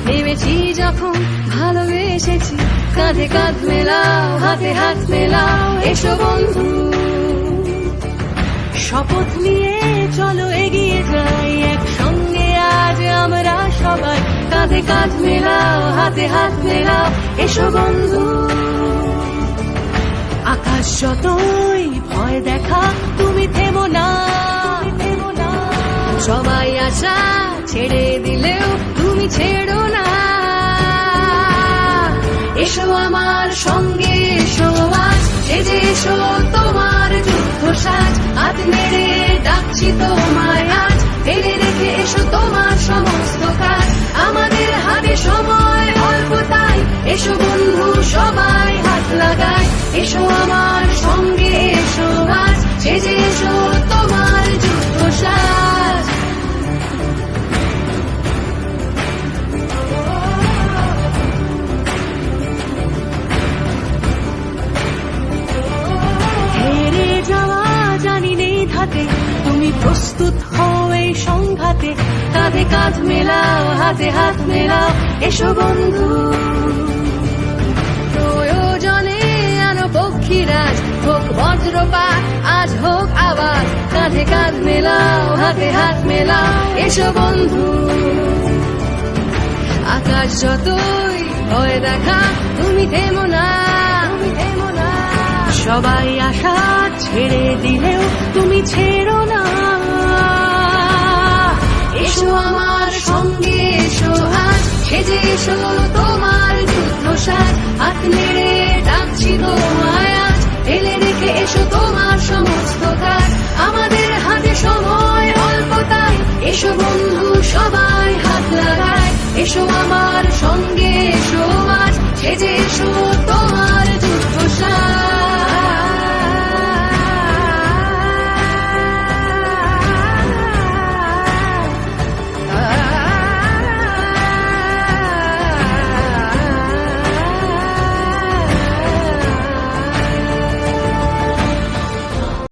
নেমেছি যখন ভালোবেসেছি, কাঁধে কাঁধ মেলাও, হাতে হাত মেলাও, এসো বন্ধু। শপথ নিয়ে চলো এগিয়ে যাই একসঙ্গে আজ আমরা সবাই, কাঁধে কাঁধ মেলাও, হাতে হাত মেলাও, এসো বন্ধু। আকাশ যতই ভয় দেখা তুমি থেমো না, সবাই আশা ছেড়ে দিলেও তুমি ছেড়ো না। এসো আমার সঙ্গে এসো আজ, সেজে এসো তোমার যুদ্ধ সাজ, হাত নেড়ে ডাকছি তোমায় আজ, ফেলে রেখে এসো তোমার সমস্ত কাজ, আমাদের হাতে সময় অল্প তাই, এসো বন্ধু সবাই হাত লাগাই। এসো আমার সঙ্গে এসো আজ, সেজে এসো তোমার যুদ্ধ সাজ। হেরে যাওয়া জানি নেই ধাতে, তুমি প্রস্তুত হও এই সংঘাতে, কাঁধে কাঁধ মেলাও, হাতে হাত মেলাও, এসো বন্ধু। প্রয়োজনে আনো পক্ষীরাজ, হোক বজ্রপাত আজ হোক আবার, কাঁধে কাঁধ মেলাও, হাতে হাত মেলাও, এসো বন্ধু। আকাশ যতই ভয় দেখা তুমি থেমো না, সবাই আশা ছেড়ে দিলেও তুমি ছেড়ো না। এসো আমার সঙ্গে এসো আজ, সেজে এসো তোমার যুদ্ধ সাজ, হাত নেড়ে ডাকছি তোমায় আজ, ফেলে রেখে এসো তোমার সমস্ত কাজ, আমাদের হাতে সময় অল্প তাই, এসো বন্ধু সবাই